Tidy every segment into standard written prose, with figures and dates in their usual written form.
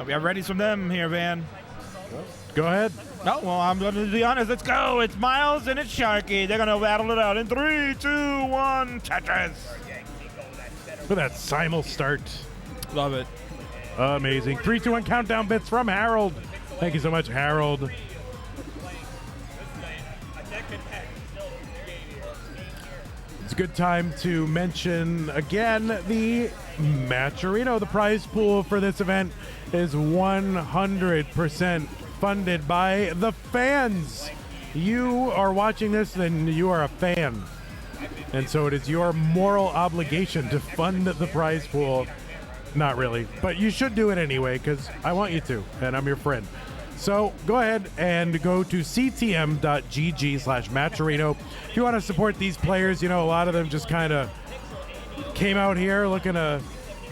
we have readies from them here, Van. Go ahead. No, well, I'm going to be honest. Let's go. It's Myles and it's Sharky. They're going to battle it out in 3, 2, 1, Tetris. Look at that simul start. Love it. Amazing. 3, 2, 1 countdown bits from Harold. Thank you so much, Harold. It's a good time to mention again the Matcherino. The prize pool for this event is 100% funded by the fans. You are watching this, then you are a fan. And so it is your moral obligation to fund the prize pool. Not really, but you should do it anyway because I want you to, and I'm your friend. So go ahead and go to ctm.gg/Matcherino. If you want to support these players, you know, a lot of them just kind of came out here looking to,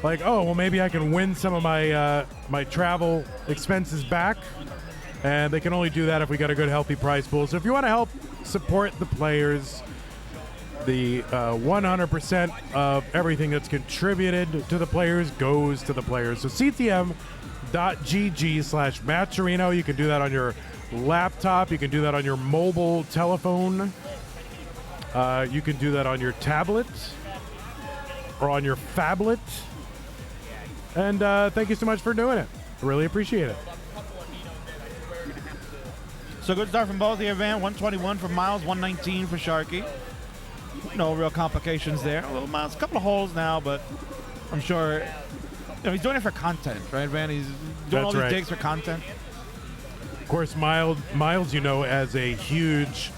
like, oh, well, maybe I can win some of my my travel expenses back. And they can only do that if we got a good, healthy prize pool. So if you want to help support the players, the 100% of everything that's contributed to the players goes to the players. So ctm.gg/Matcherino. You can do that on your laptop. You can do that on your mobile telephone. You can do that on your tablet or on your phablet. And thank you so much for doing it. I really appreciate it. So good start from both here, Van. 121 for Myles, 119 for Sharky. No real complications there. A little Myles, a couple of holes now, but I'm sure he's doing it for content, right, Van? He's doing all these digs for content. Of course, Myles, you know, as a huge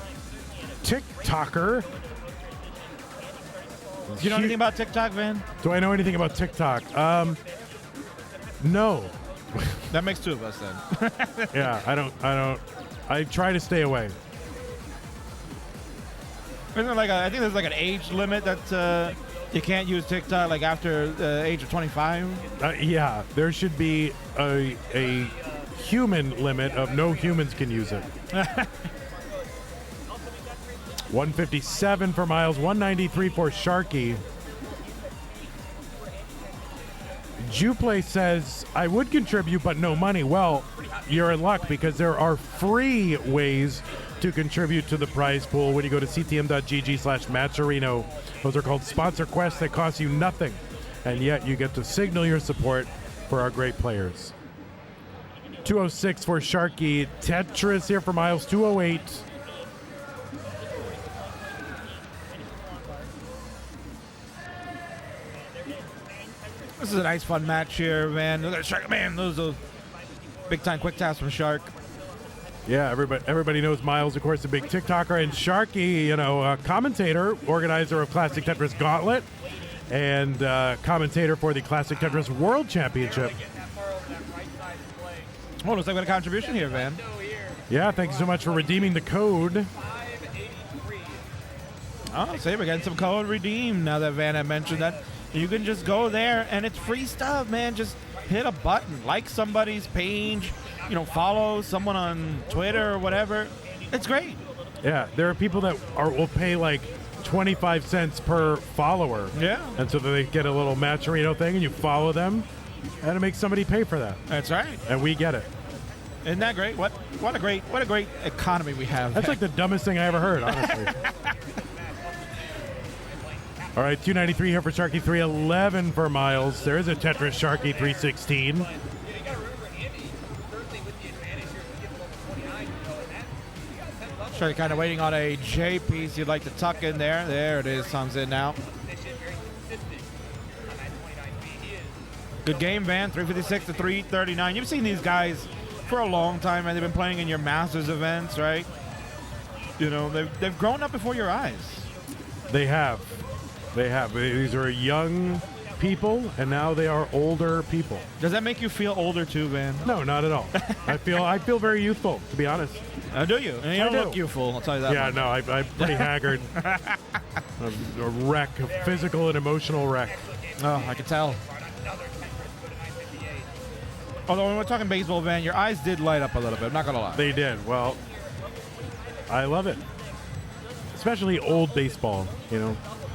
TikToker. Do you know anything about TikTok, Van? Do I know anything about TikTok? No. That makes two of us then. Yeah, I don't. I try to stay away. Isn't there like I think there's like an age limit that you can't use TikTok like after the age of 25? Yeah, there should be a human limit of no humans can use it. 157 for Myles, 193 for Sharky. Juplay says, I would contribute, but no money. Well, you're in luck because there are free ways to contribute to the prize pool when you go to ctm.gg/Matcherino. Those are called sponsor quests that cost you nothing, and yet you get to signal your support for our great players. 206 for Sharky. Tetris here for Myles, 208. This is a nice, fun match here, man. Look at Shark, man. Those big time quick taps from Shark. Yeah, everybody knows Myles, of course, a big TikToker, and Sharky, you know, a commentator, organizer of Classic Tetris Gauntlet, and commentator for the Classic Tetris World Championship. Oh, looks like we got a contribution here, Van. Yeah, thank you so much for redeeming the code. Oh, see, we're getting some code redeemed now that Van had mentioned that. You can just go there, and it's free stuff, man. Just hit a button, like somebody's page, you know, follow someone on Twitter or whatever. It's great. Yeah, there are people that will pay like 25 cents per follower. Yeah. And so they get a little Matcherino thing, and you follow them, and it makes somebody pay for that. That's right. And we get it. Isn't that great? What a great economy we have. That's like the dumbest thing I ever heard, honestly. All right, 293 here for Sharky, 311 for Myles. There is a Tetris Sharky 316. Sharky kind of waiting on a J piece you'd like to tuck in there. There it is, comes in now. Good game, Van. 356 to 339. You've seen these guys for a long time, and they've been playing in your Masters events, right? You know, they've grown up before your eyes. They have. They have. These are young people, and now they are older people. Does that make you feel older too, Van? No, not at all. I feel very youthful, to be honest. Do you? And you don't look youthful, I'll tell you that. Yeah, no, I'm pretty haggard. A wreck, a physical and emotional wreck. Oh, I can tell. Although when we're talking baseball, Van, your eyes did light up a little bit. I'm not going to lie. They did. Well, I love it. Especially old baseball, you know.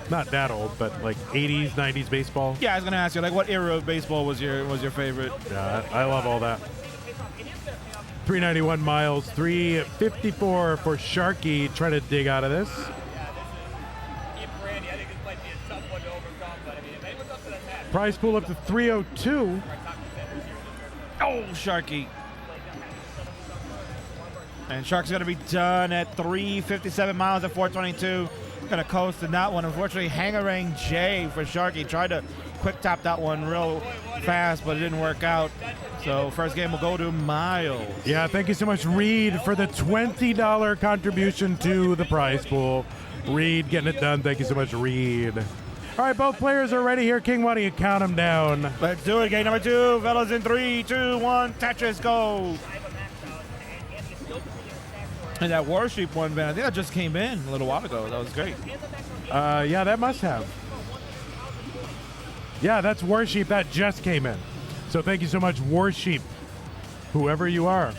not that old, but like 80s, 90s baseball. Yeah, I was gonna ask you, like, what era of baseball was your favorite? Yeah, I love all that. 391 Myles, 354 for Sharky. Trying to dig out of this. Prize pool up to 302. Oh, Sharky. And Shark's going to be done at 357 Myles at 422. Going to coast in that one. Unfortunately, Hangarang J for Sharky. Tried to quick tap that one real fast, but it didn't work out. So first game will go to Myles. Yeah, thank you so much, Reed, for the $20 contribution to the prize pool. Reed getting it done. Thank you so much, Reed. All right, both players are ready here. King, why don't you count them down? Let's do it. Game number 2. Fellas in 3, 2, 1. Tetris, go. And that Warship one, man, I think that just came in a little while ago. That was great. Yeah, that must have. Yeah, that's Warship. That just came in. So thank you so much, Warship, whoever you are.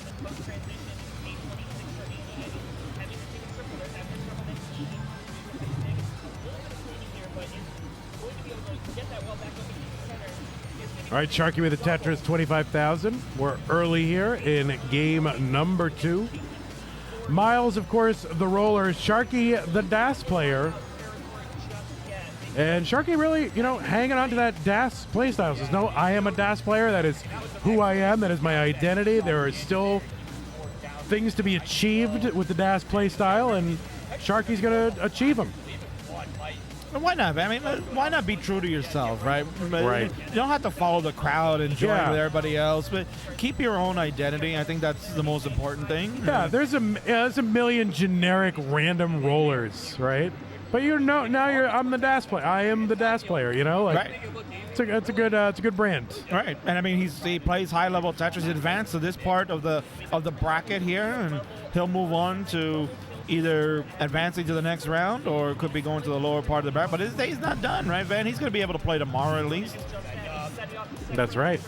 All right, Sharky with the Tetris 25,000. We're early here in game number 2. Myles, of course, the roller. Sharky, the DAS player. And Sharky really, hanging on to that DAS playstyle. Says, no, I am a DAS player. That is who I am. That is my identity. There are still things to be achieved with the DAS playstyle, and Sharky's going to achieve them. Why not? I mean, why not be true to yourself, right? Right. You don't have to follow the crowd and join with everybody else, but keep your own identity. I think that's the most important thing. Yeah, there's a million generic random rollers, right? But I'm the DAS player. I am the DAS player. Right. It's a good brand. Right, and I mean he plays high level Tetris. Advanced to this part of the bracket here, and he'll move on to either advancing to the next round or could be going to the lower part of the bracket. But his day's not done, right, Van? He's going to be able to play tomorrow at least. That's right.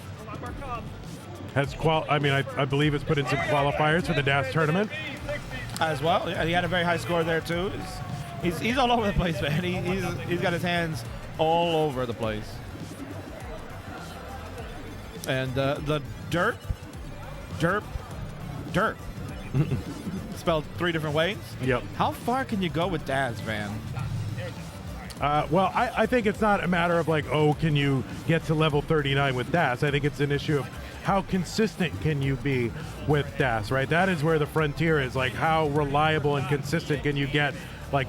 I believe it's put in some qualifiers for the DAS tournament as well. Yeah, he had a very high score there too. He's all over the place, man. He's got his hands all over the place. And the derp. Spelled 3 different ways. Yep. How far can you go with DAS, Van? Well, I think it's not a matter of can you get to level 39 with DAS? I think it's an issue of how consistent can you be with DAS, right? That is where the frontier is. How reliable and consistent can you get,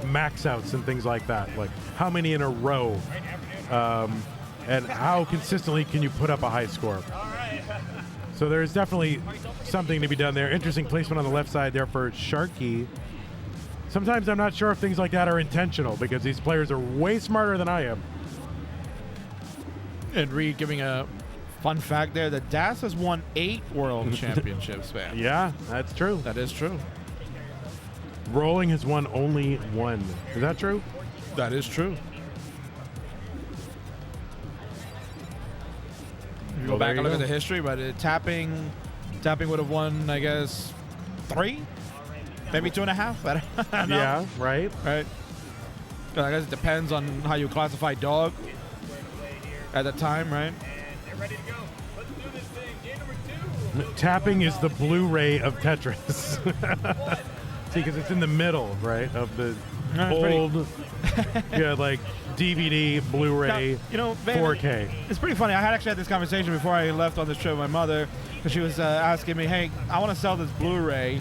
max outs and things like that? How many in a row? And how consistently can you put up a high score? So there's definitely something to be done there. Interesting placement on the left side there for Sharky. Sometimes I'm not sure if things like that are intentional because these players are way smarter than I am. And Reed giving a fun fact there that DAS has won 8 world championships, man. Yeah, that's true. That is true. Rolling has won only 1. Is that true? That is true. You go back and look at the history, but tapping would have won, I guess, 3, maybe 2.5. I don't know. Yeah, right. I guess it depends on how you classify dog at the time, right? Ready to go. Let's do this thing. Game number 2. Tapping is the Blu-ray of Tetris. See, because it's in the middle, right, of the old, DVD, Blu-ray, now, Van, 4K. It's pretty funny. I actually had this conversation before I left on this trip with my mother, because she was asking me, hey, I want to sell this Blu-ray.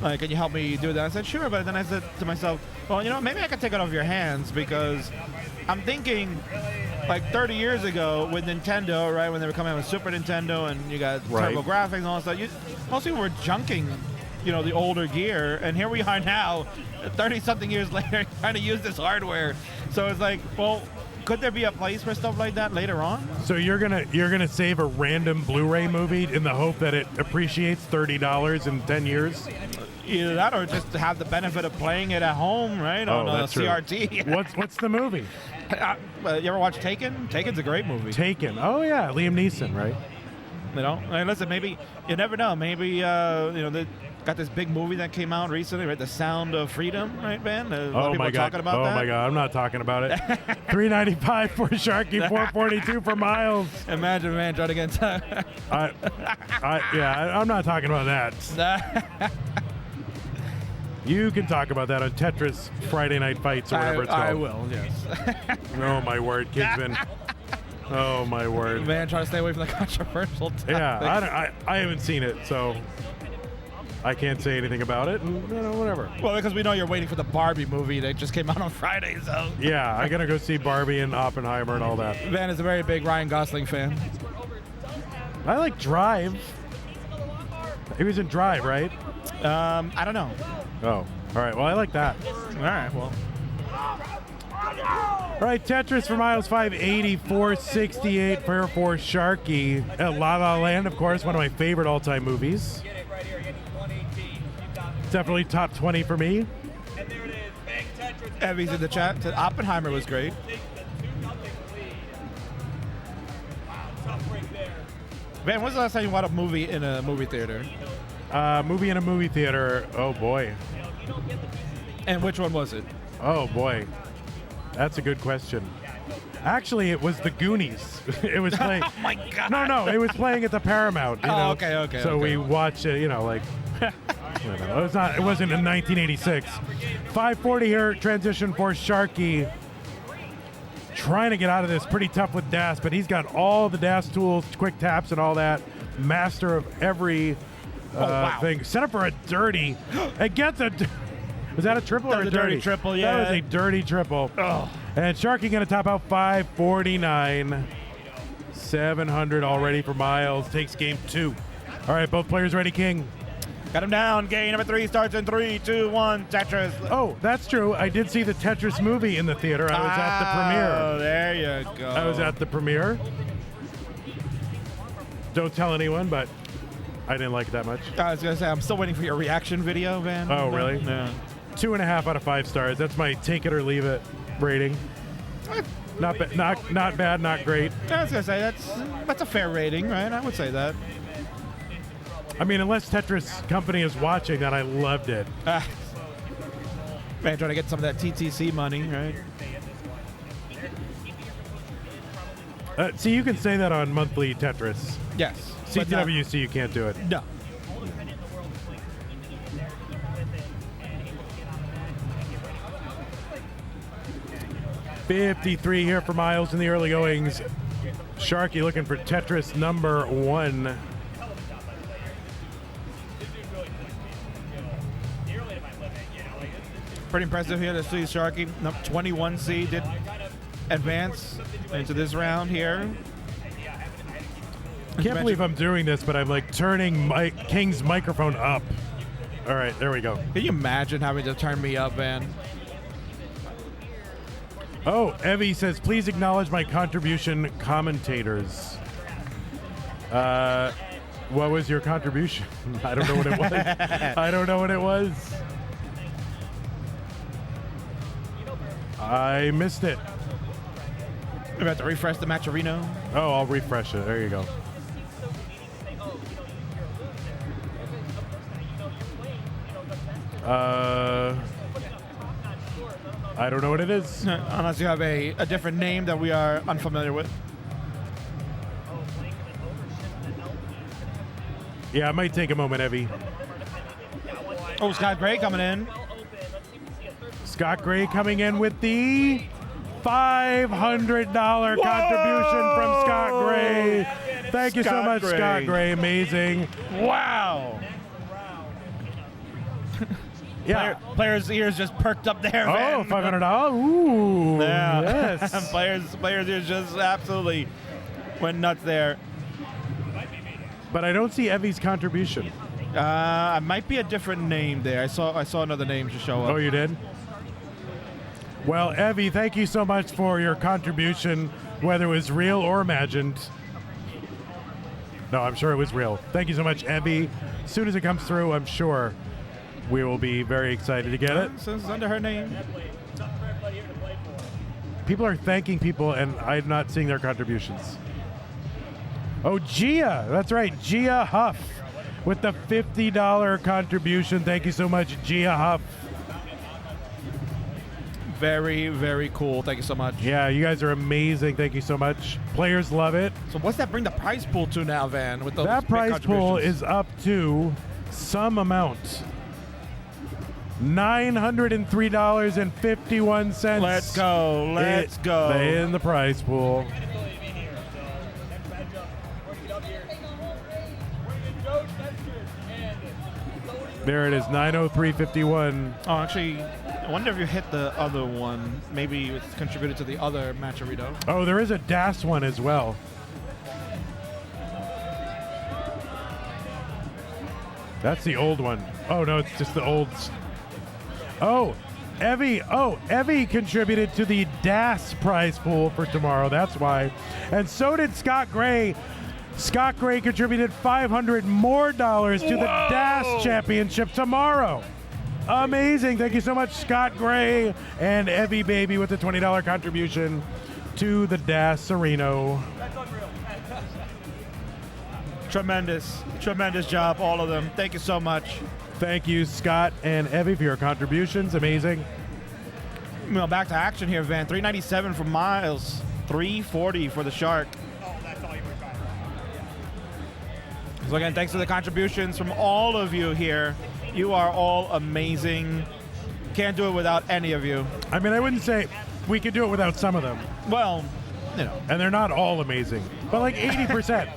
Can you help me do that? I said, sure. But then I said to myself, well, maybe I can take it off your hands, because I'm thinking 30 years ago with Nintendo, right, when they were coming out with Super Nintendo and you got turbo graphics and all that stuff, most people were junking, the older gear. And here we are now, 30-something years later, trying to use this hardware. So it's well, could there be a place for stuff like that later on? So you're gonna save a random Blu-ray movie in the hope that it appreciates $30 in 10 years? Either that or just to have the benefit of playing it at home, right? On a CRT. What's the movie? You ever watch Taken? Taken's a great movie. Taken. Oh yeah, Liam Neeson, right? Listen, maybe you never know. Maybe got this big movie that came out recently, right? The Sound of Freedom, right, man? A lot of Oh people my are god! talking about Oh that. my god! I'm not talking about it. $395 for Sharky, $442 for Myles. Imagine, man, trying to get into I'm not talking about that. You can talk about that on Tetris Friday Night Fights or whatever it's called. I will, yes. Oh my word, Kingsman. Oh my word. Man, trying to stay away from the controversial topics. Yeah, I haven't seen it, so I can't say anything about it. And, whatever. Well, because we know you're waiting for the Barbie movie that just came out on Friday, so. Yeah, I gotta go see Barbie and Oppenheimer and all that. Van is a very big Ryan Gosling fan. I like Drive. He was in Drive, right? I don't know. Oh, all right. Well, I like that. All right, well. All right, Tetris for Myles, 580, 468 for Sharky. La La Land, of course, one of my favorite all-time movies. Get it right here. Get 118. You got it. Definitely top 20 for me. And there it is. Bang Tetris. Evie's in the chat. Said Oppenheimer was great. Take the 2-0 lead. Wow, tough break there. Van, when's the last time you watched a movie in a movie theater? Movie in a movie theater. Oh boy. And which one was it? Oh boy. That's a good question. Actually, it was The Goonies. It was playing. Oh my God. No, it was playing at the Paramount. You know? Okay. So we watched it. Like. It wasn't in 1986. 540 here. Transition for Sharky. Trying to get out of this. Pretty tough with Das, but he's got all the Das tools, quick taps, and all that. Master of every. Wow. Thing. Set up for a dirty. It gets a. Was that a triple or a dirty triple? Yeah. That was a dirty triple. Oh. And Sharky going to top out 549. 700 already for Myles. Takes game 2. All right, both players ready, King. Got him down. Game number 3 starts in 3, 2, 1. Tetris. Oh, that's true. I did see the Tetris movie in the theater. I was at the premiere. Oh, there you go. I was at the premiere. Don't tell anyone, but I didn't like it that much. I was going to say, I'm still waiting for your reaction video, Van. Oh, really? Yeah. 2.5 out of 5 stars. That's my take it or leave it rating. Not bad, not great. I was going to say, that's a fair rating, right? I would say that. I mean, unless Tetris Company is watching, then I loved it. Man, trying to get some of that TTC money, right? See, you can say that on monthly Tetris. Yes. but CTWC, you can't do it. No. $53 here for Myles in the early goings. Sharky looking for Tetris number 1. Pretty impressive here to see Sharky. 21C did advance into this round here. I can't believe I'm doing this, but I'm like turning King's microphone up. All right, there we go. Can you imagine having to turn me up, man? Oh, Evie says, please acknowledge my contribution, commentators. What was your contribution? I don't know what it was. I don't know what it was. I missed it. We're about to refresh the Matcherino. Oh, I'll refresh it. There you go. I don't know what it is. Unless you have a different name that we are unfamiliar with. Yeah, it might take a moment, Evie. Oh, Scott Gray coming in. Scott Gray coming in with the $500 contribution from Scott Gray. Thank you so much, Scott Gray. Amazing. Wow. Yeah. Players' ears just perked up there, Oh, man. $500. Ooh. Yeah. Yes. players' ears just absolutely went nuts there. But I don't see Evie's contribution. It might be a different name there. I saw another name just show up. Oh, you did? Well, Evie, thank you so much for your contribution, whether it was real or imagined. No, I'm sure it was real. Thank you so much, Evie. As soon as it comes through, I'm sure we will be very excited to get it. So it's under her name. People are thanking people, and I'm not seeing their contributions. Oh, Gia. That's right. Gia Huff with the $50 contribution. Thank you so much, Gia Huff. Very, very cool. Thank you so much. Yeah, you guys are amazing. Thank you so much. Players love it. So what's that bring the prize pool to now, Van? With those That big prize pool contributions? is up to some amount. $903.51. Let's go. Let's go. In the prize pool. There it is, 903.51. Oh, actually, I wonder if you hit the other one. Maybe it's contributed to the other Matcherito. Oh, there is a DAS one as well. That's the old one. Oh, no, it's just the old. Oh, Evie. Oh, Evie contributed to the DAS prize pool for tomorrow. That's why. And so did Scott Gray. Scott Gray contributed $500 more to the DAS championship tomorrow. Amazing. Thank you so much, Scott Gray and Evie Baby with the $20 contribution to the DAS Sereno. That's unreal. Tremendous. Tremendous job, all of them. Thank you so much. Thank you, Scott and Evie, for your contributions. Amazing. Well, back to action here, Van. 397 from Myles. 340 for the Shark. Oh, that's all you were trying. So again, thanks for the contributions from all of you here. You are all amazing. Can't do it without any of you. I mean, I wouldn't say we could do it without some of them. Well, you know. And they're not all amazing, but like 80%.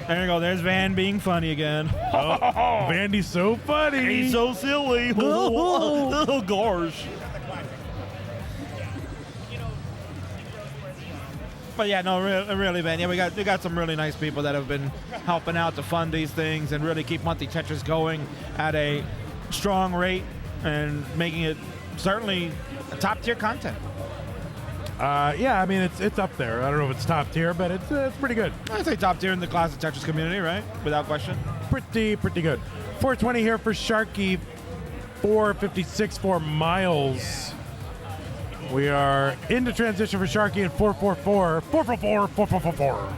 There you go. There's Van being funny again. Oh, Vandy's so funny. He's so silly. Oh, gosh. But yeah, no, really, Van. Yeah, we got some really nice people that have been helping out to fund these things and really keep Monthly Tetris going at a strong rate and making it certainly top tier content. Yeah, I mean, it's up there. I don't know if it's top tier, but it's pretty good. I'd say top tier in the classic Tetris community, right? Without question. Pretty good. 420 here for Sharky. 456 for Myles. We are into transition for Sharky at 444. 444, 444.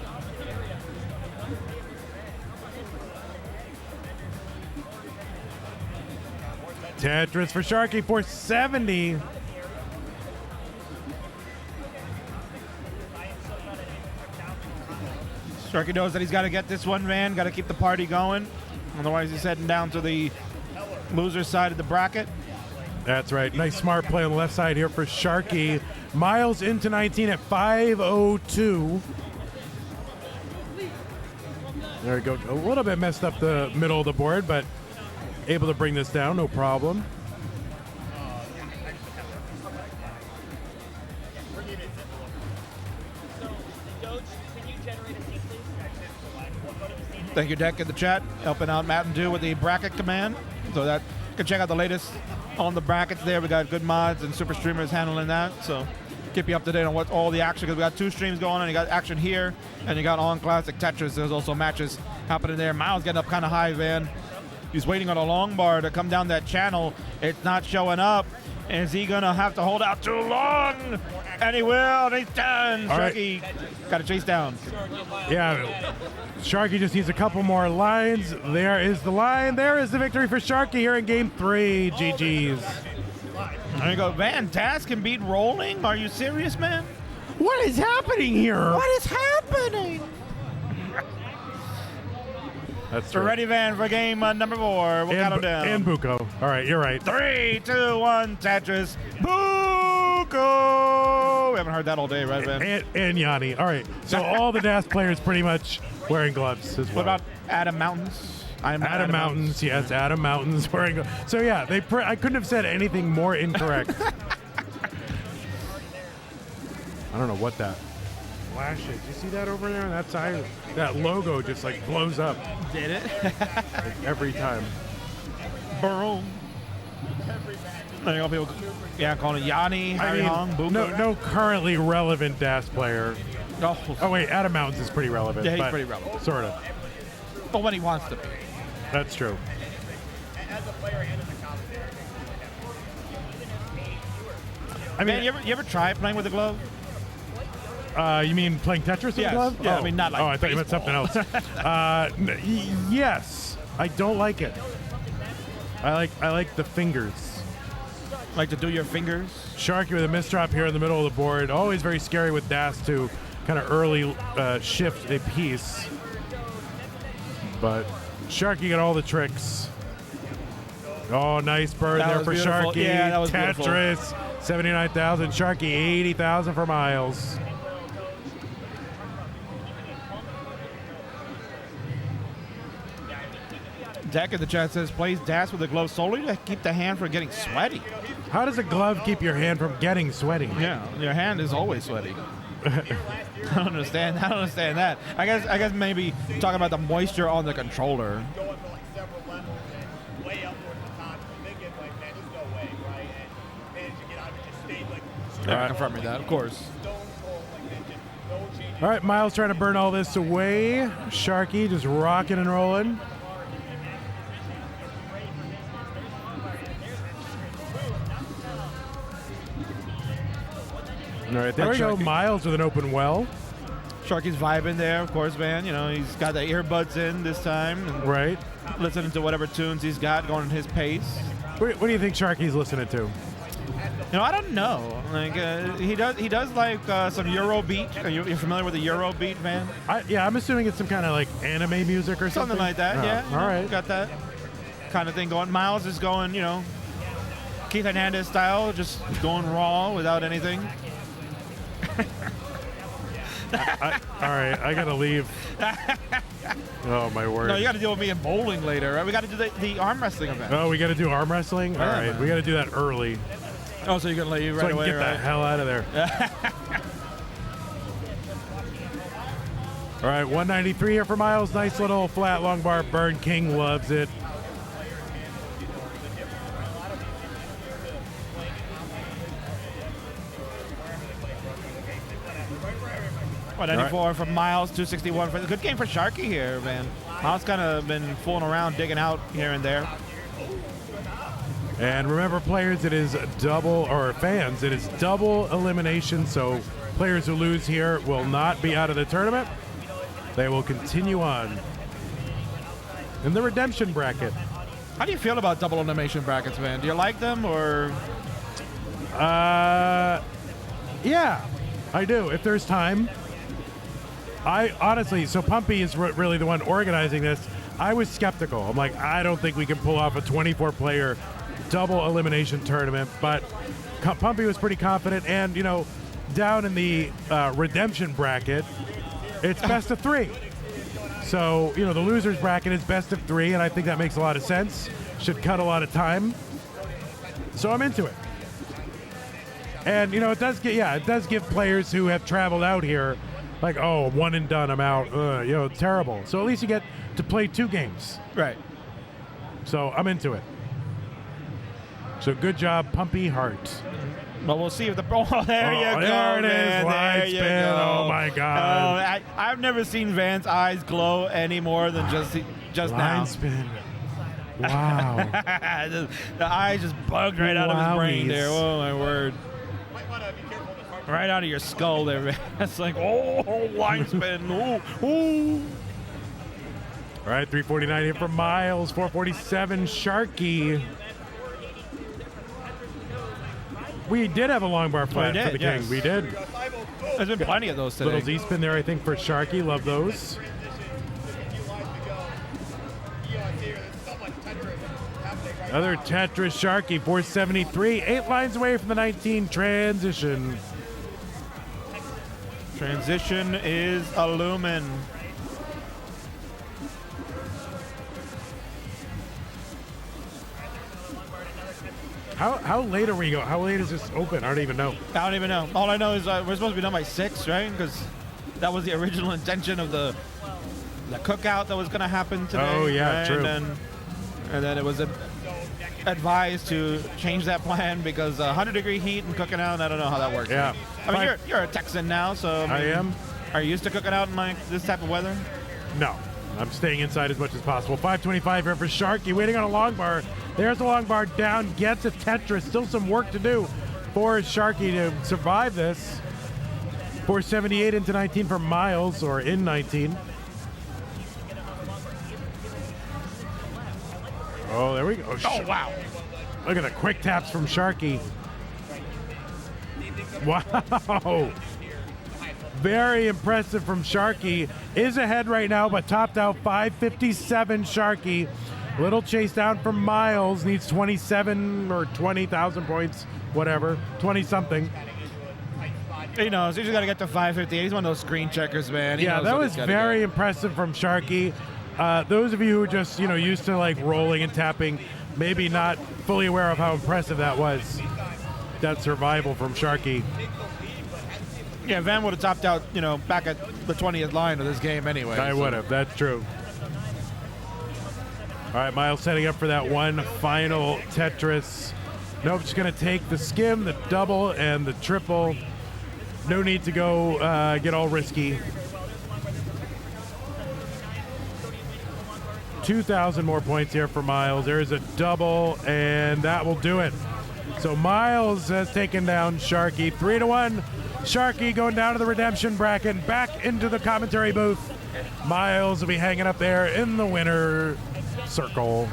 Tetris for Sharky, 470. Sharky knows that he's got to get this one, man. Got to keep the party going. Otherwise, he's heading down to the loser side of the bracket. That's right. Nice smart play on the left side here for Sharky. Myles into 19 at 5:02. There we go. A little bit messed up the middle of the board, but able to bring this down, no problem. Thank you, Deck, in the chat, helping out Matt and Do with the bracket command. So that you can check out the latest on the brackets there. We got good mods and super streamers handling that. So keep you up to date on what all the action, because we got two streams going on. You got action here, and you got on Classic Tetris. There's also matches happening there. Myles getting up kind of high, Van. He's waiting on a long bar to come down that channel. It's not showing up. Is he going to have to hold out too long? And he will. And he's done. Sharky got to chase down. Yeah, Sharky just needs a couple more lines. There is the line. There is the victory for Sharky here in Game 3. GG's. There you go. Van Task can beat Rolling? Are you serious, man? What is happening here? What is happening? That's We're true. ready, Van, for game number 4. We'll count them down. And Buko. All right, you're right. 3, 2, 1, Tetris. Buko! We haven't heard that all day, right, Van? And Yanni. All right. So all the DAS players pretty much wearing gloves as well. What about Adam Mountains? Adam Mountains, yes, Adam Mountains wearing gloves. So yeah, I couldn't have said anything more incorrect. I don't know what that flash is. You see that over there on that side? That logo just like blows up. Did it? Like, every time. Boom. There you go, people. Yeah, calling it Yanni, Harry Hong, Buko. no currently relevant DAS player. Oh, Oh wait, Adam Mountains is pretty relevant. Yeah, he's but pretty relevant. Sort of. but when he wants to be. That's true. As a player and as a commentator, I mean, Man, you ever try playing with a glove? You mean playing Tetris with Yes. a glove? Yeah, oh. I mean, not like Oh, I thought you meant baseball. something else. Yes, I don't like it. I like the fingers. Like to do your fingers. Sharky with a misdrop here in the middle of the board. Always very scary with Das to kind of early shift a piece. But Sharky got all the tricks. Oh, nice bird That there was for beautiful. Sharky. Yeah, that was beautiful. Tetris, 79,000. Sharky, 80,000 for Myles. Deck in the chat says plays Das with the glove solely to keep the hand from getting sweaty. How does a glove keep your hand from getting sweaty? Yeah, your hand is always sweaty. I don't understand. I don't understand that. I guess maybe talking about the moisture on the controller. Going for like several levels and way up towards the top. I'm thinking like, man, there's no way, right? And managed to get out of it, just stayed like Yeah, confirming that, of course. stone cold, like man, just no change. All right, Myles trying to burn all this away. Sharky just rocking and rolling. All right, there we go. Sharky. Myles with an open well. Sharky's vibing there, of course, man. You know, he's got the earbuds in this time and Right. listening to whatever tunes he's got going at his pace. What do you think Sharky's listening to? You know, I don't know. Like he does like some Eurobeat. Are you familiar with the Eurobeat, man? I'm assuming it's some kind of like anime music or something. Something like that, Oh, yeah. you All know, right. got that kind of thing going. Myles is going, you know, Keith Hernandez style, just going raw without anything. All right, I gotta leave. Oh my word! No, you got to deal with me in bowling later, right? We got to do the arm wrestling event. Oh, we got to do arm wrestling. All Yeah, right, man. we got to do that early Oh, so you're gonna leave so right I can away, get the right? hell out of there. All right, 193 here for Myles. Nice little flat long bar burn. King loves it. What, 94 from Myles, 261 for the good game for Sharky here, man. Myles kind of been fooling around, digging out here and there. And remember, players, it is double, or fans, it is double elimination. So players who lose here will not be out of the tournament. They will continue on in the redemption bracket. How do you feel about double elimination brackets, man? Do you like them or? Yeah, I do. If there's time. I honestly, so Pumpy is really the one organizing this. I was skeptical. I'm like, I don't think we can pull off a 24-player double elimination tournament. But Pumpy was pretty confident. And, you know, down in the redemption bracket, it's best of 3. So, you know, the losers bracket is best of 3. And I think that makes a lot of sense. Should cut a lot of time. So I'm into it. And, you know, it does give players who have traveled out here like, oh, one and done, I'm out. You know, terrible. So at least you get to play 2 games. Right. So I'm into it. So good job, Pumpy Heart. Well, we'll see if the oh, there you go, there it is, man. wide There you spin. go. Oh, my God. I've never seen Van's eyes glow any more than just now. Line spin. Wow. the eyes just bugged right out of his brain Wowies. there. Oh my word! Might want to be careful with the card. Right out of your skull there, man. It's like oh, line spin. Ooh, ooh. All right, 349 here from Myles, 447 Sharky. We did have a long bar flat We for the did, yes. king. We did. There's been plenty of those today. Little Z spin there, I think, for Sharky. Love those. Another Tetris Sharky, 473. 8 lines away from the 19 transition. Transition is a lumen. How late are we going? How late is this open? I don't even know. I don't even know. All I know is we're supposed to be done by 6, right? Because that was the original intention of the cookout that was going to happen today. Oh, yeah, right? true. And then it was advised to change that plan because 100-degree heat and cooking out. I don't know how that works. Yeah. I mean, you're a Texan now, so I am. Are you used to cooking out in like this type of weather? No. I'm staying inside as much as possible. 525 here for Sharky, waiting on a long bar. There's a long bar down, gets a Tetris. Still some work to do for Sharky to survive this. 478 into 19 for Myles, or in 19. Oh, there we go. Oh, wow. Look at the quick taps from Sharky. Wow. Very impressive from Sharky. Is ahead right now, but topped out 557 Sharky. Little chase down from Myles. Needs 27 or 20,000 points, whatever. 20-something. He knows. He's just got to get to 558. He's one of those screen checkers, man. Yeah, that was very impressive from Sharky. Those of you who are just, used to like rolling and tapping, maybe not fully aware of how impressive that was. That survival from Sharky. Yeah, Van would have topped out, back at the 20th line of this game anyway. I would have. That's true. All right, Myles setting up for that one final Tetris. Nope, just going to take the skim, the double, and the triple. No need to go get all risky. 2,000 more points here for Myles. There's a double, and that will do it. So Myles has taken down Sharky 3-1. Sharky going down to the redemption bracket, back into the commentary booth. Myles will be hanging up there in the winner circle.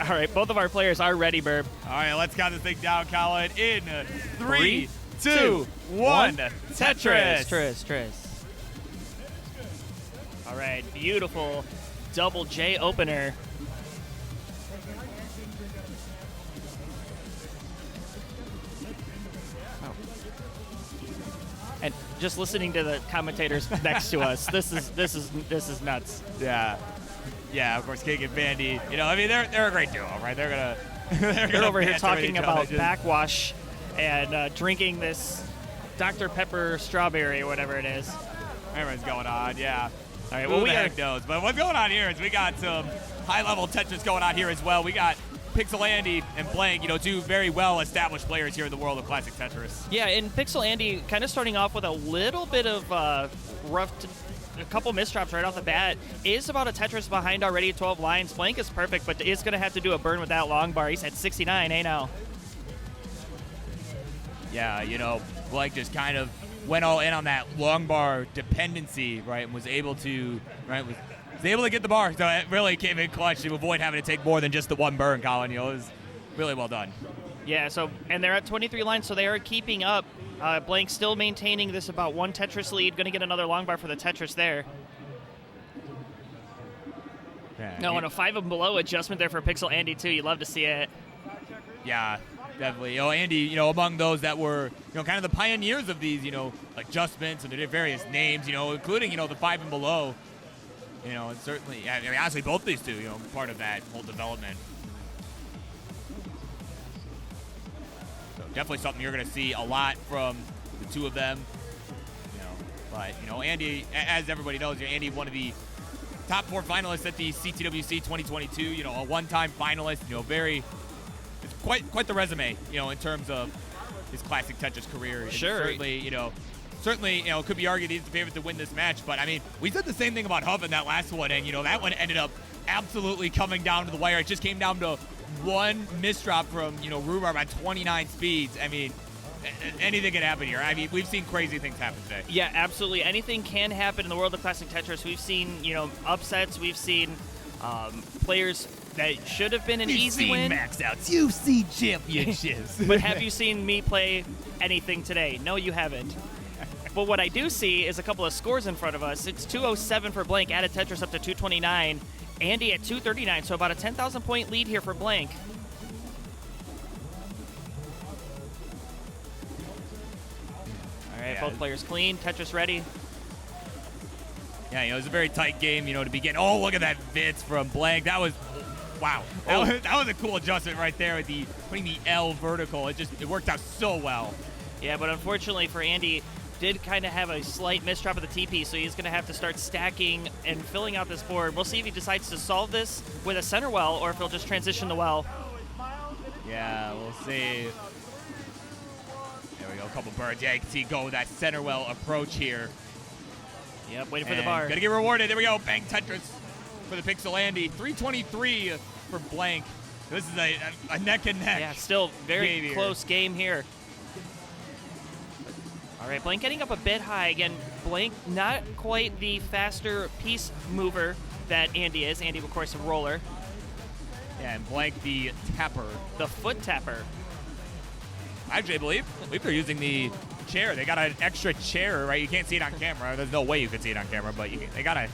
All right, both of our players are ready, Burb. All right, let's count this thing down, Colin. In 3, 2, 1. Tetris. Tetris. All right, beautiful double J opener. And just listening to the commentators next to us, this is nuts. Yeah, of course, King and Vandy. They're a great duo, right? They're over here talking about just backwash and drinking this Dr. Pepper strawberry or whatever it is. Everyone's going on, yeah. All right, Well, well, we we heck knows. But what's going on here is we got some high-level Tetris going on here as well. We got Pixel Andy and Blank, two very well-established players here in the world of classic Tetris. Yeah, and Pixel Andy kind of starting off with a little bit of a couple misdrops right off the bat. Is about a Tetris behind already, 12 lines. Blank is perfect, but is going to have to do a burn with that long bar. He's at 69, now. Yeah, Blank just kind of went all in on that long bar dependency, right, and was able to get the bar. So it really came in clutch to avoid having to take more than just the one burn, Colin. It was really well done. Yeah, and they're at 23 lines, so they are keeping up. Blank still maintaining this about one Tetris lead. Going to get another long bar for the Tetris there. Yeah, and a 5 and below adjustment there for Pixel Andy, too. You love to see it. Yeah, definitely. Andy, among those that were, kind of the pioneers of these, adjustments and their various names, including, the 5 and below. And certainly, honestly, both these two, part of that whole development. So definitely something you're going to see a lot from the two of them. But, Andy, as everybody knows, Andy, one of the top 4 finalists at the CTWC 2022, a one-time finalist, it's quite the resume, in terms of his classic Tetris career. And sure. Certainly, it could be argued he's the favorite to win this match, but we said the same thing about Huff in that last one, and that one ended up absolutely coming down to the wire. It just came down to one misdrop from Rhubarb at 29 speeds. Anything can happen here. We've seen crazy things happen today. Yeah, absolutely. Anything can happen in the world of classic Tetris. We've seen upsets. We've seen players that should have been an easy win. Max outs. You've seen championships. But have you seen me play anything today? No, you haven't. But what I do see is a couple of scores in front of us. It's 207 for Blank, added Tetris up to 229. Andy at 239, so about a 10,000 point lead here for Blank. All right, both players clean. Tetris ready. Yeah, it was a very tight game, to begin. Oh, look at that Vitz from Blank. That was, wow. That was a cool adjustment right there with putting the L vertical. It worked out so well. Yeah, but unfortunately for Andy, did kind of have a slight misdrop of the TP, so he's going to have to start stacking and filling out this board. We'll see if he decides to solve this with a center well or if he'll just transition the well. Yeah, we'll see. There we go, a couple birds. Yeah, you can see go with that center well approach here. Yep, waiting for the bar. Gonna get rewarded. There we go, bang Tetris for the Pixel Andy. 323 for Blank. This is a neck and neck. Yeah, still very close game here. All All right, Blank getting up a bit high. Again, Blank not quite the faster piece mover that Andy is. Andy, of course, a roller. Yeah, and Blank the tapper. The foot tapper. Actually, I believe they're using the chair. They got an extra chair, right? You can't see it on camera. There's no way you could see it on camera, but they got a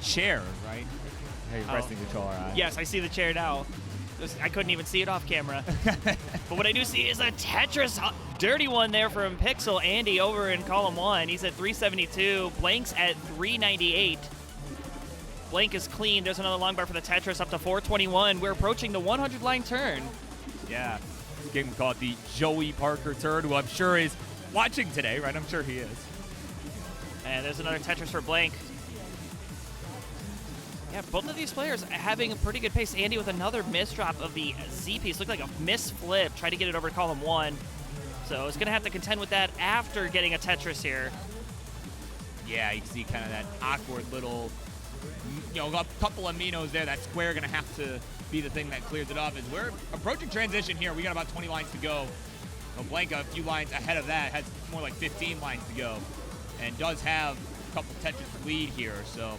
chair, right? How you're pressing the controller on. Yes, I see the chair now. I couldn't even see it off camera. But what I do see is a Tetris dirty one there from Pixel. Andy over in column 1. He's at 372. Blank's at 398. Blank is clean. There's another long bar for the Tetris up to 421. We're approaching the 100-line turn. Yeah. This game we call it the Joey Parker turn, who I'm sure is watching today, right? I'm sure he is. And there's another Tetris for Blank. Yeah, both of these players having a pretty good pace. Andy with another misdrop of the Z piece. Looked like a misflip. Tried to get it over to column 1. So it's going to have to contend with that after getting a Tetris here. Yeah, you can see kind of that awkward little, a couple of Minos there. That square going to have to be the thing that clears it off. As we're approaching transition here, we got about 20 lines to go. So Blanca, a few lines ahead of that, has more like 15 lines to go, and does have a couple Tetris lead here. So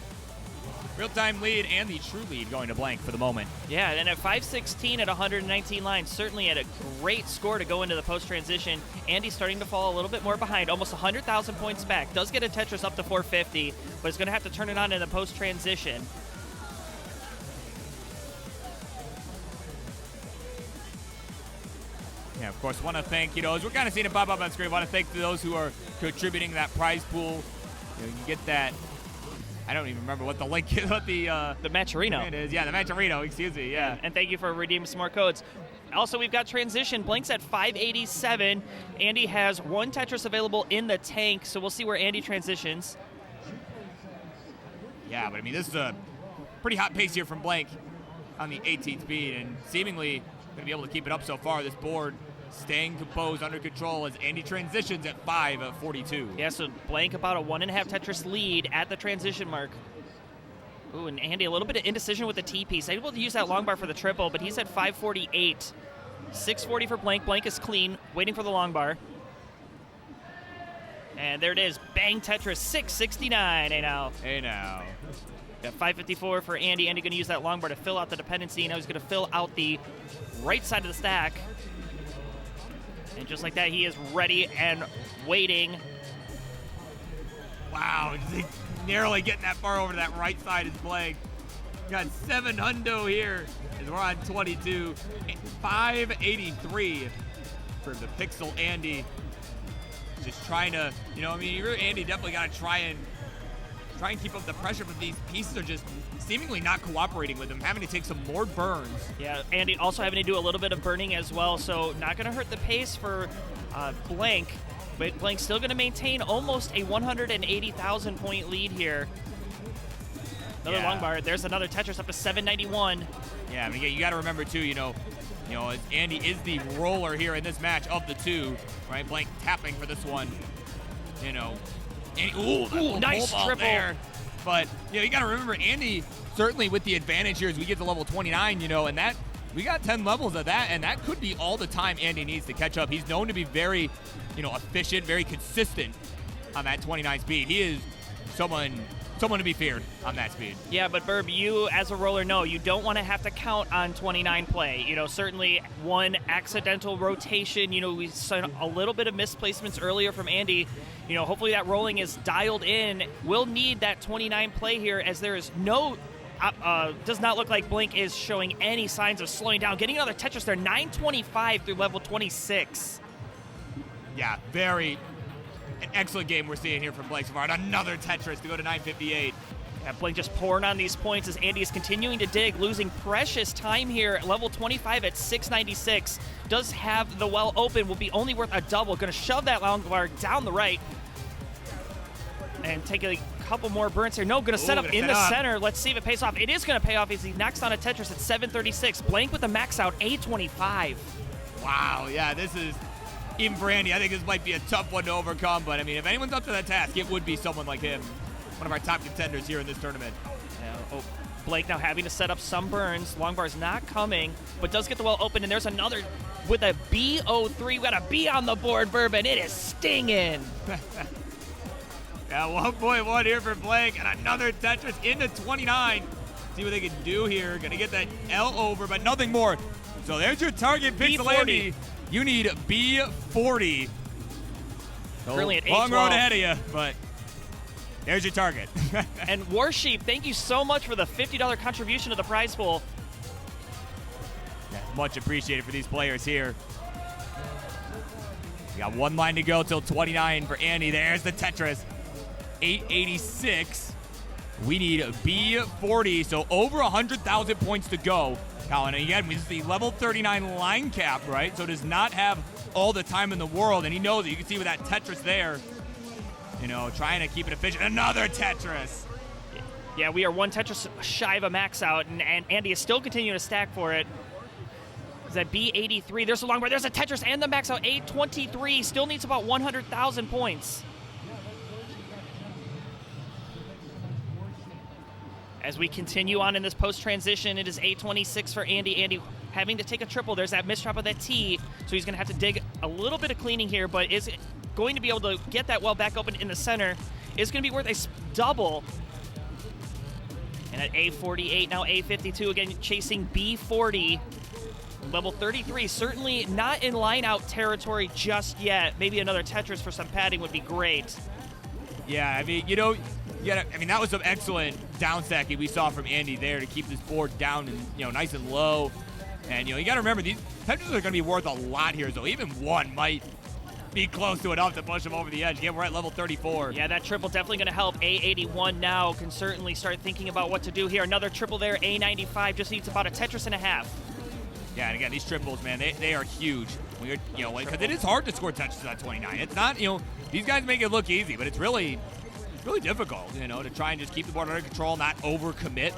real-time lead and the true lead going to Blank for the moment. Yeah, and at 516 at 119 lines, certainly at a great score to go into the post-transition. Andy's starting to fall a little bit more behind, almost 100,000 points back. Does get a Tetris up to 450, but is going to have to turn it on in the post-transition. Yeah, of course, want to thank, as we're kind of seeing it pop up on screen, want to thank those who are contributing that prize pool. You can get that. I don't even remember what the link is, what the Matcherino is. Yeah, the Matcherino, excuse me, yeah. And thank you for redeeming some more codes. Also, we've got transition. Blank's at 587. Andy has one Tetris available in the tank, so we'll see where Andy transitions. Yeah, but I mean, this is a pretty hot pace here from Blank on the 18th speed, and seemingly going to be able to keep it up so far. This board staying composed, under control, as Andy transitions at 5:42. Yeah, so Blank about a 1.5 Tetris lead at the transition mark. Ooh, and Andy a little bit of indecision with the T-piece. Able to use that long bar for the triple, but he's at 548. 640 for Blank. Blank is clean, waiting for the long bar. And there it is. Bang Tetris, 669. Hey now. Hey now. Yeah, 554 for Andy. Andy going to use that long bar to fill out the dependency. Now he's going to fill out the right side of the stack. And just like that, he is ready and waiting. Wow, narrowly getting that far over to that right side is Blank. Got 7 hundo here as we're on 22. 583 for the Pixel Andy. Just trying to, Andy definitely got to try and keep up the pressure, but these pieces are just seemingly not cooperating with him, having to take some more burns. Yeah, Andy also having to do a little bit of burning as well, so not going to hurt the pace for Blank, but Blank's still going to maintain almost a 180,000 point lead here. Another long bar. There's another Tetris up to 791. Yeah, I mean, you got to remember too, as Andy is the roller here in this match of the two, right? Blank tapping for this one, Andy, nice triple there. But you got to remember, Andy certainly with the advantage here as we get to level 29, and that we got 10 levels of that, and that could be all the time Andy needs to catch up. He's known to be very, efficient, very consistent on that 29 speed. He is someone to be feared on that speed. Yeah, but Burb, you as a roller know you don't want to have to count on 29 play. Certainly one accidental rotation. We saw a little bit of misplacements earlier from Andy. Hopefully that rolling is dialed in. We'll need that 29 play here, as there is no, does not look like Blink is showing any signs of slowing down. Getting another Tetris there, 925 through level 26. Yeah, an excellent game we're seeing here from Blake so far. And another Tetris to go to 958. Yeah, Blink just pouring on these points as Andy is continuing to dig, losing precious time here at level 25 at 696. Does have the well open, will be only worth a double. Going to shove that long bar down the right. And take a couple more burns here. No, going to set up in the center. Let's see if it pays off. It is going to pay off as he knocks down a Tetris at 736. Blank with the max out, 825. Wow, yeah, this is, even for Andy, I think this might be a tough one to overcome. But, I mean, if anyone's up to that task, it would be someone like him. One of our top contenders here in this tournament. Yeah, Blake now having to set up some burns. Long bar's not coming, but does get the well open, and there's another with a B03. We got a B on the board, Bourbon. It is stinging. Yeah, 1.1 here for Blake, and another Tetris into 29. See what they can do here. Gonna get that L over, but nothing more. So there's your target, Pixelandi. You need B40. So Currently at long 8-12. road ahead of you, but there's your target. And Warsheep, thank you so much for the $50 contribution to the prize pool. Yeah, much appreciated for these players here. We got one line to go till 29 for Andy. There's the Tetris. 886. We need B40, so over 100,000 points to go. Colin, and again, this is the level 39 line cap, right? So does not have all the time in the world, and he knows it. You can see with that Tetris there, you know, trying to keep it efficient. Another Tetris. Yeah, we are one Tetris shy of a max out, and Andy is still continuing to stack for it. Is that B83? There's a long bar. There's a Tetris and the max out. 823. Still needs about 100,000 points. As we continue on in this post-transition, it is 826 for Andy. Andy having to take a triple. There's that mistrap of that T, so he's going to have to dig a little bit of cleaning here, but is going to be able to get that well back open in the center. Is going to be worth a double. And at A48, now A52, again chasing B40. Level 33, certainly not in line-out territory just yet. Maybe another Tetris for some padding would be great. Yeah, I mean, you know, that was some excellent down stacking we saw from Andy there to keep this board down and, you know, nice and low. And, you know, you got to remember, these Tetris are going to be worth a lot here, so even one might be close to enough to push them over the edge. Again, we're at level 34. Yeah, that triple definitely going to help. A81 now can certainly start thinking about what to do here. Another triple there. A95 just needs about a Tetris and a half. Yeah, and again, these triples, man, they are huge. When you're, you know, because it is hard to score Tetris on 29. It's not, you know, these guys make it look easy, but it's really difficult, you know, to try and just keep the board under control, not overcommit.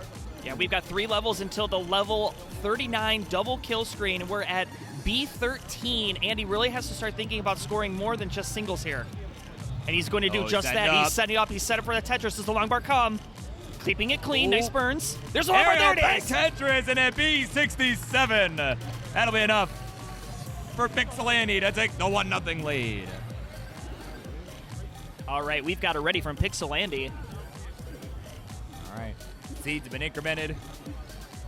Yeah, we've got 3 levels until the level 39 double kill screen. We're at B13. Andy really has to start thinking about scoring more than just singles here. And he's going to do just that. He's setting up. He's set up for the Tetris. Does the long bar come? Keeping it clean. Ooh. Nice burns. There's a long bar. There it is. Tetris and a B67. That'll be enough for Pixelandi to take the 1-0 lead. All right, we've got it ready from Pixelandi. All right, seeds have been incremented.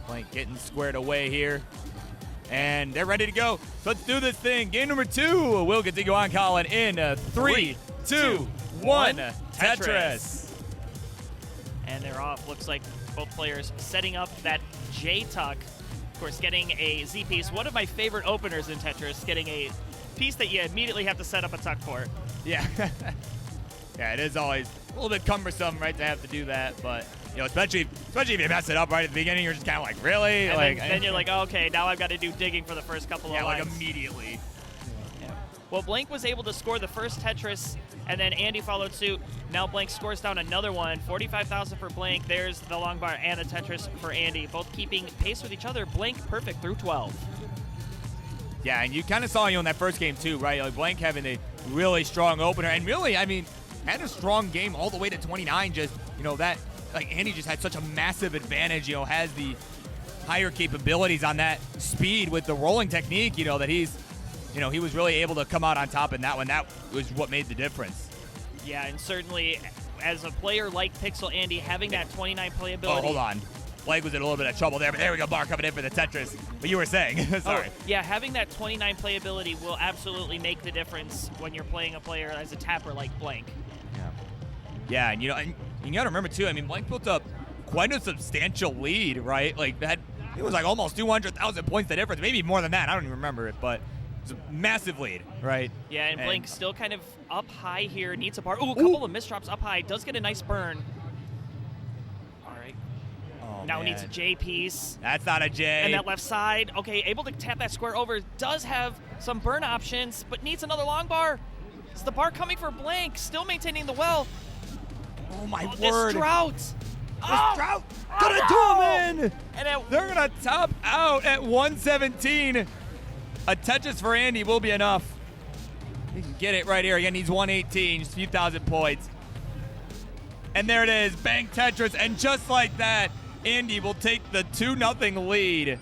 Blank getting squared away here. And they're ready to go. So let's do this thing. Game number 2 will continue on, Colin, in 3, 2, 1, Tetris. And they're off. Looks like both players setting up that J-tuck. Of course, getting a Z-piece. One of my favorite openers in Tetris, getting a piece that you immediately have to set up a tuck for. Yeah. Yeah, it is always a little bit cumbersome, right, to have to do that. But, you know, especially if you mess it up right at the beginning, you're just kind of like, really? And like, then you're like, oh, okay, now I've got to do digging for the first couple of lines. Yeah, like immediately. Yeah. Well, Blank was able to score the first Tetris, and then Andy followed suit. Now Blank scores down another one. 45,000 for Blank. There's the long bar and a Tetris for Andy, both keeping pace with each other. Blank perfect through 12. Yeah, and you kind of saw, you know, in that first game too, right? Like Blank having a really strong opener, and really, I mean, had a strong game all the way to 29. Just, you know, that, like, Andy just had such a massive advantage, you know, has the higher capabilities on that speed with the rolling technique, you know, that he's, you know, he was really able to come out on top in that one. That was what made the difference. Yeah, and certainly as a player like Pixel Andy, having that 29 playability. Oh, hold on. Blake was in a little bit of trouble there, but there we go. Bar coming in for the Tetris. But you were saying, sorry. Oh, yeah, having that 29 playability will absolutely make the difference when you're playing a player as a tapper like Blank. Yeah, and you know, and you got to remember too. I mean, Blank built up quite a substantial lead, right? Like that, it was like almost 200,000 points. The difference, maybe more than that. I don't even remember it, but it's a massive lead, right? Yeah, and Blank still kind of up high here. Needs a bar. Ooh, a couple of misdrops up high. Does get a nice burn. All right. Oh, now man. needs a J piece. That's not a J. And that left side. Okay, able to tap that square over. Does have some burn options, but needs another long bar. Is the bar coming for Blank? Still maintaining the well. Oh my This word! drought. Drought gonna do him in. And They're gonna top out at 117. A Tetris for Andy will be enough. He can get it right here. Again, needs 118, just a few thousand points. And there it is, bang Tetris, and just like that, Andy will take the 2-0 lead.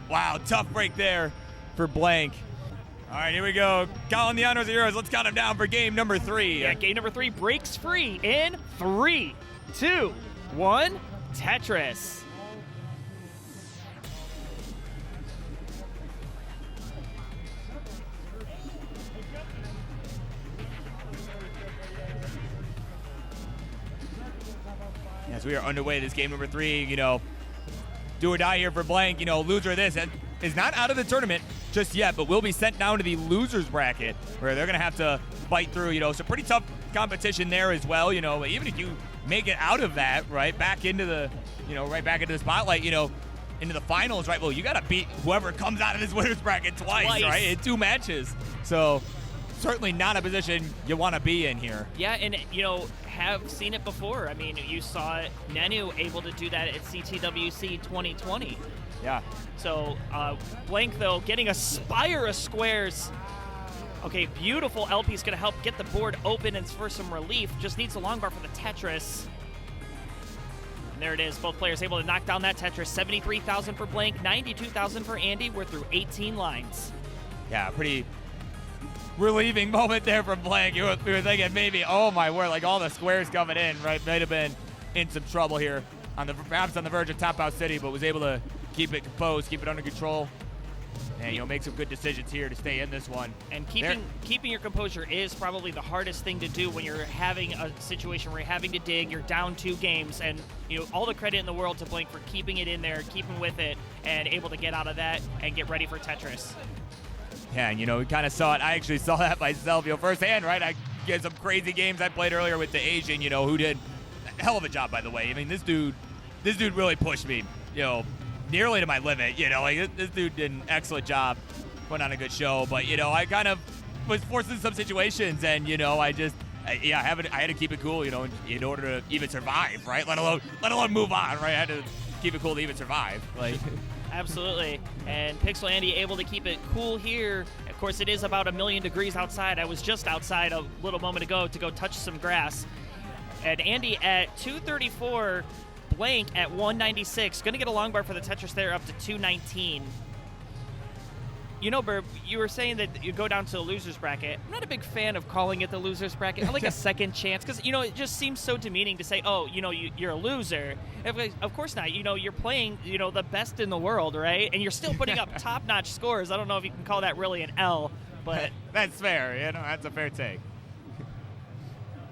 Wow, tough break there for Blank. All right, here we go. Calling the honors of yours. Let's count them down for game number 3. Yeah, game number 3 breaks free in 3, 2, 1, Tetris. As we are underway, this game number 3, you know, do or die here for Blank. You know, loser of this is not out of the tournament just yet, but will be sent down to the losers bracket where they're going to have to fight through, you know, so pretty tough competition there as well. You know, even if you make it out of that, right, back into the, you know, right back into the spotlight, you know, into the finals, right, well, you got to beat whoever comes out of this winners bracket twice, right, in 2 matches. So certainly not a position you want to be in here. Yeah, and, you know, have seen it before. I mean, you saw Nenu able to do that at CTWC 2020. Yeah. So Blank, though, getting a spire of squares. Okay, beautiful LP's going to help get the board open and for some relief. Just needs a long bar for the Tetris. And there it is. Both players able to knock down that Tetris. 73,000 for Blank, 92,000 for Andy. We're through 18 lines. Yeah, pretty relieving moment there from Blank. We were thinking maybe, oh my word, like all the squares coming in, right? Might have been in some trouble here, perhaps on the verge of Top House City, but was able to keep it composed, keep it under control, and, you know, make some good decisions here to stay in this one. And keeping your composure is probably the hardest thing to do when you're having a situation where you're having to dig, you're down 2 games, and, you know, all the credit in the world to Blank for keeping it in there, keeping with it, and able to get out of that and get ready for Tetris. Yeah, and, you know, we kind of saw it. I actually saw that myself, you know, firsthand, right? I get some crazy games I played earlier with the Asian, you know, who did a hell of a job, by the way. I mean, this dude really pushed me, you know, nearly to my limit, you know. Like, this dude did an excellent job, put on a good show. But, you know, I kind of was forced into some situations, and, you know, I had to keep it cool, you know, in order to even survive, right? Let alone move on, right? I had to keep it cool to even survive, like. Absolutely. And Pixel Andy able to keep it cool here. Of course, it is about 1,000,000 degrees outside. I was just outside a little moment ago to go touch some grass. And Andy at 234, Blank at 196. Going to get a long bar for the Tetris there up to 219. You know, Burb, you were saying that you go down to the loser's bracket. I'm not a big fan of calling it the loser's bracket. I like a second chance because, you know, it just seems so demeaning to say, oh, you know, you're a loser. Of course not. You know, you're playing, you know, the best in the world, right? And you're still putting up top-notch scores. I don't know if you can call that really an L, but... That's fair. You know, that's a fair take.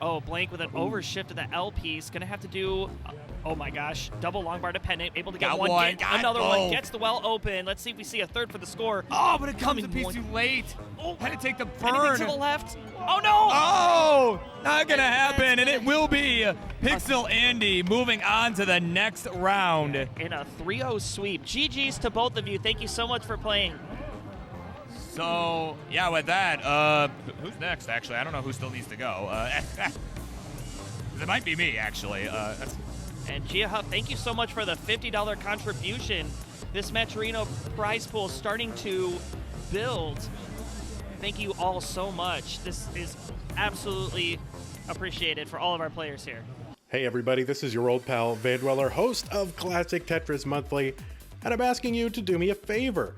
Oh, Blank with an overshift of the L piece. Going to have to do... Oh my gosh, double long bar dependent, able to get another one, gets the well open. Let's see if we see a third for the score. Oh, but it comes a piece too late. Oh, had to take the burn. Anything to the left. Oh no! Oh, not gonna happen, and it will be Pixel Andy moving on to the next round. In a 3-0 sweep. GG's to both of you. Thank you so much for playing. So, yeah, with that, who's next, actually? I don't know who still needs to go. It might be me, actually. And Gia Huff, thank you so much for the $50 contribution. This Matcherino prize pool is starting to build. Thank you all so much. This is absolutely appreciated for all of our players here. Hey everybody, this is your old pal Vandweller, host of Classic Tetris Monthly, and I'm asking you to do me a favor.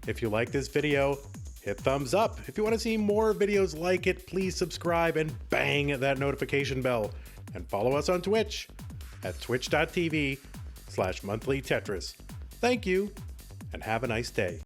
If you like this video, hit thumbs up. If you want to see more videos like it, please subscribe and bang that notification bell. And follow us on Twitch at twitch.tv/monthlytetris. Thank you, and have a nice day.